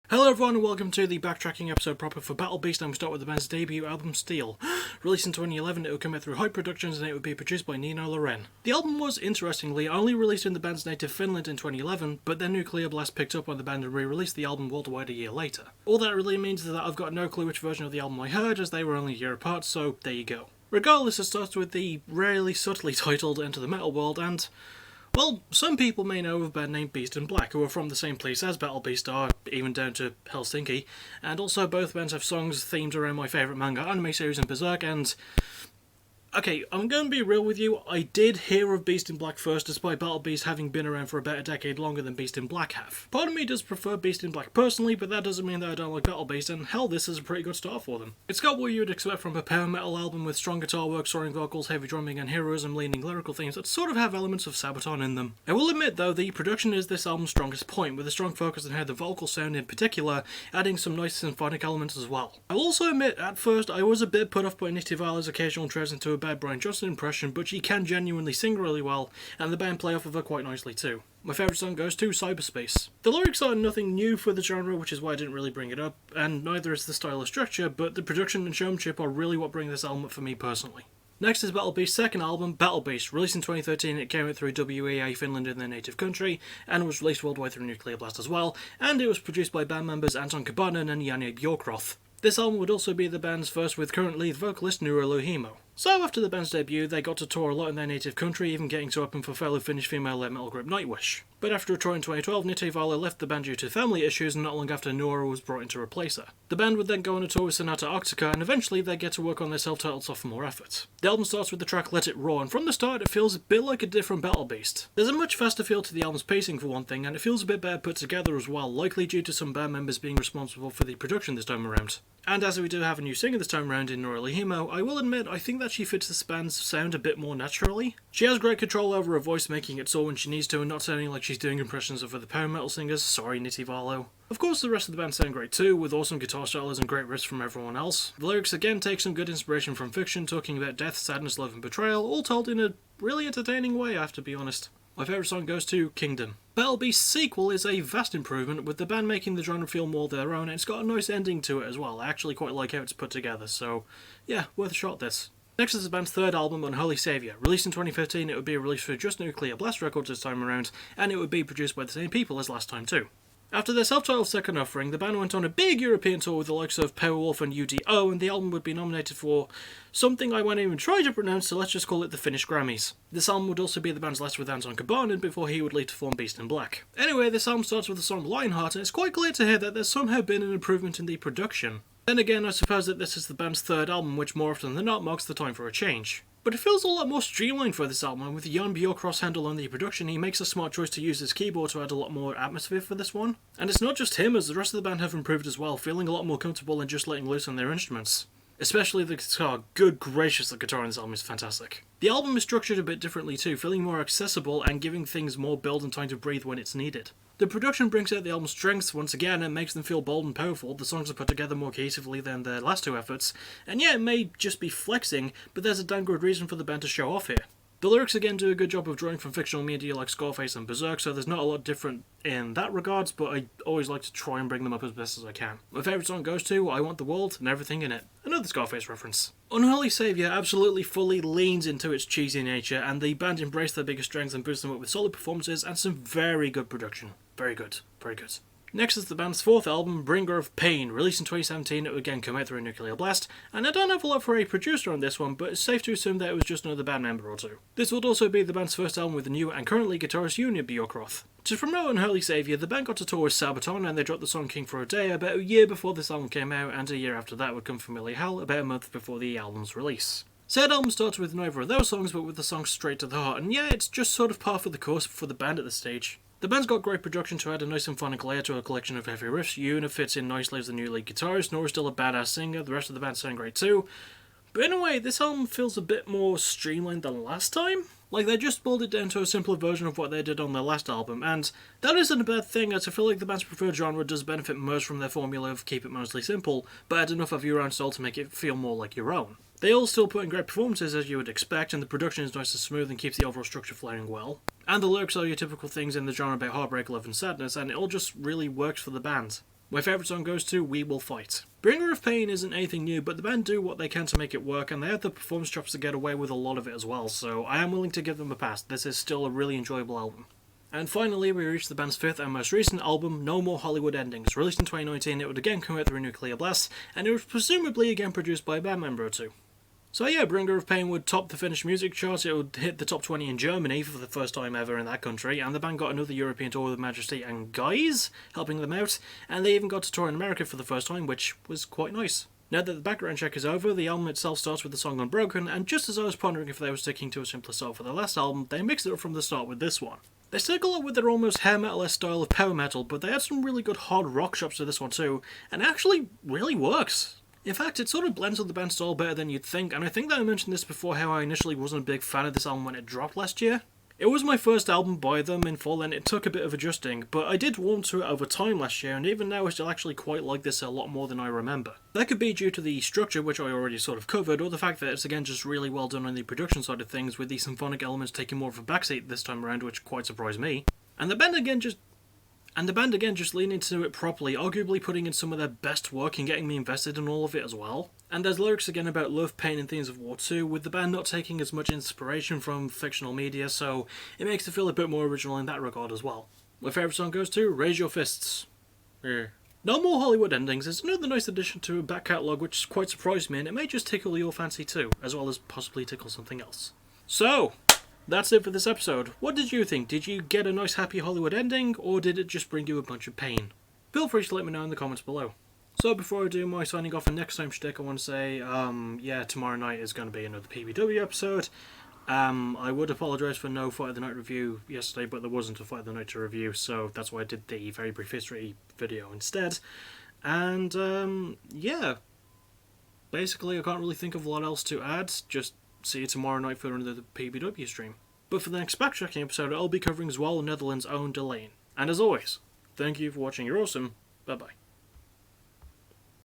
Hello everyone and welcome to the Backtracking episode proper for Battle Beast, and we start with the band's debut album, Steel. Released in 2011, it would come out through Hype Productions and it would be produced by Nino Loren. The album was, interestingly, only released in the band's native Finland in 2011, but then Nuclear Blast picked up on the band and re-released the album worldwide a year later. All that really means is that I've got no clue which version of the album I heard, as they were only a year apart, so there you go. Regardless, it starts with the rarely subtly titled Enter the Metal World, and well, some people may know of a band named Beast in Black, who are from the same place as Battle Beast are, even down to Helsinki, and also both bands have songs themed around my favourite manga anime series in Berserk, and okay, I'm going to be real with you, I did hear of Beast in Black first, despite Battle Beast having been around for about a decade longer than Beast in Black have. Part of me does prefer Beast in Black personally, but that doesn't mean that I don't like Battle Beast, and hell, this is a pretty good start for them. It's got what you would expect from a power metal album with strong guitar work, soaring vocals, heavy drumming, and heroism-leaning lyrical themes that sort of have elements of Sabaton in them. I will admit though, the production is this album's strongest point, with a strong focus on how the vocals sound in particular, adding some nice symphonic elements as well. I will also admit, at first, I was a bit put off by Nitty Vala's occasional treads into a bad Brian Johnson impression, but she can genuinely sing really well, and the band play off of her quite nicely too. My favourite song goes to Cyberspace. The lyrics are nothing new for the genre, which is why I didn't really bring it up, and neither is the style or structure, but the production and showmanship are really what bring this album up for me personally. Next is Battle Beast's second album, Battle Beast. Released in 2013, it came out through WEA Finland in their native country, and was released worldwide through Nuclear Blast as well, and it was produced by band members Anton Kabanen and Janne Bjorkroth. This album would also be the band's first with current lead vocalist Nuro Lohimo. So after the band's debut, they got to tour a lot in their native country, even getting to open for fellow Finnish female metal group Nightwish. But after a tour in 2012, Nitty Vala left the band due to family issues, and not long after Nora was brought in to replace her. The band would then go on a tour with Sonata Arctica, and eventually they get to work on their self-titled sophomore effort. The album starts with the track Let It Roar, and from the start it feels a bit like a different Battle Beast. There's a much faster feel to the album's pacing for one thing, and it feels a bit better put together as well, likely due to some band members being responsible for the production this time around. And as we do have a new singer this time around in Nora Lohimo, I will admit I think that she fits this band's sound a bit more naturally. She has great control over her voice, making it soar when she needs to and not sounding like she's doing impressions of other power metal singers. Sorry, Nitty Valo. Of course, the rest of the band sound great too, with awesome guitar solos and great riffs from everyone else. The lyrics again take some good inspiration from fiction, talking about death, sadness, love and betrayal, all told in a really entertaining way, I have to be honest. My favourite song goes to Kingdom. Battle Beast's sequel is a vast improvement, with the band making the genre feel more their own, and it's got a nice ending to it as well. I actually quite like how it's put together, so yeah, worth a shot this. Next is the band's third album, Unholy Saviour. Released in 2015, it would be released through Just Nuclear Blast Records this time around, and it would be produced by the same people as last time too. After their self-titled second offering, the band went on a big European tour with the likes of Powerwolf and UDO, and the album would be nominated for something I won't even try to pronounce, so let's just call it the Finnish Grammys. This album would also be the band's last with Anton Kabanen before he would leave to form Beast in Black. Anyway, this album starts with the song Lionheart, and it's quite clear to hear that there's somehow been an improvement in the production. Then again, I suppose that this is the band's third album, which more often than not marks the time for a change. But it feels a lot more streamlined for this album, and with Jan Bjorkroth's handle on the production, he makes a smart choice to use his keyboard to add a lot more atmosphere for this one. And it's not just him, as the rest of the band have improved as well, feeling a lot more comfortable and just letting loose on their instruments. Especially the guitar. Good gracious, the guitar in this album is fantastic. The album is structured a bit differently too, feeling more accessible and giving things more build and time to breathe when it's needed. The production brings out the album's strengths once again and makes them feel bold and powerful. The songs are put together more cohesively than their last two efforts, and yeah, it may just be flexing, but there's a damn good reason for the band to show off here. The lyrics again do a good job of drawing from fictional media like Scarface and Berserk, so there's not a lot different in that regards, but I always like to try and bring them up as best as I can. My favourite song goes to I Want the World and Everything in It. Another Scarface reference. Unholy Saviour absolutely fully leans into its cheesy nature, and the band embrace their biggest strengths and boost them up with solid performances and some very good production. Very good. Very good. Next is the band's fourth album, Bringer of Pain. Released in 2017, it would again come out through Nuclear Blast, and I don't have a lot for a producer on this one, but it's safe to assume that it was just another band member or two. This would also be the band's first album with the new and currently guitarist Junior Bjorkroth. To promote Unholy Saviour, the band got to tour with Sabaton, and they dropped the song King for a Day about a year before this album came out, and a year after that would come Familiar Hell, about a month before the album's release. Said album starts with neither of those songs, but with the song Straight to the Heart, and yeah, it's just sort of par for the course for the band at this stage. The band's got great production to add a nice symphonic layer to a collection of heavy riffs. Yuna fits in nicely as the new lead guitarist, Nora's still a badass singer, the rest of the band sound great too. But in a way, this album feels a bit more streamlined than last time. Like, they just boiled it down to a simpler version of what they did on their last album, and that isn't a bad thing, as I feel like the band's preferred genre does benefit most from their formula of keep it mostly simple, but add enough of your own style to make it feel more like your own. They all still put in great performances as you would expect, and the production is nice and smooth and keeps the overall structure flowing well. And the lyrics are your typical things in the genre about heartbreak, love and sadness, and it all just really works for the band. My favourite song goes to We Will Fight. Bringer of Pain isn't anything new, but the band do what they can to make it work, and they have the performance chops to get away with a lot of it as well, so I am willing to give them a pass. This is still a really enjoyable album. And finally, we reached the band's fifth and most recent album, No More Hollywood Endings. Released in 2019, it would again come out through Nuclear Blast, and it was presumably again produced by a band member or two. So yeah, Bringer of Pain would top the Finnish music chart, it would hit the top 20 in Germany for the first time ever in that country, and the band got another European tour with Majesty and Guys helping them out, and they even got to tour in America for the first time, which was quite nice. Now that the background check is over, the album itself starts with the song Unbroken, and just as I was pondering if they were sticking to a simpler style for their last album, they mixed it up from the start with this one. They stick a lot with their almost hair metal-esque style of power metal, but they had some really good hard rock chops to this one too, and it actually really works. In fact, it sort of blends with the band's style better than you'd think, and I think that I mentioned this before how I initially wasn't a big fan of this album when it dropped last year. It was my first album by them in full and it took a bit of adjusting, but I did warm to it over time last year, and even now I still actually quite like this a lot more than I remember. That could be due to the structure, which I already sort of covered, or the fact that it's again just really well done on the production side of things, with the symphonic elements taking more of a backseat this time around, which quite surprised me. And the band again just leaned into it properly, arguably putting in some of their best work and getting me invested in all of it as well. And there's lyrics again about love, pain and themes of war too, with the band not taking as much inspiration from fictional media, so it makes it feel a bit more original in that regard as well. My favourite song goes to Raise Your Fists. No More Hollywood Endings is another nice addition to a back catalogue which quite surprised me, and it may just tickle your fancy too, as well as possibly tickle something else. So, that's it for this episode. What did you think? Did you get a nice happy Hollywood ending, or did it just bring you a bunch of pain? Feel free to let me know in the comments below. So before I do my signing off and next time shtick, I want to say, yeah, tomorrow night is going to be another PBW episode. I would apologise for no Fight of the Night review yesterday, but there wasn't a Fight of the Night to review, so that's why I did the very brief history video instead. And, yeah, basically I can't really think of a lot else to add, just see you tomorrow night for another PBW stream. But for the next Backtracking episode, I'll be covering as well Netherlands' own Delane. And as always, thank you for watching, you're awesome, bye bye.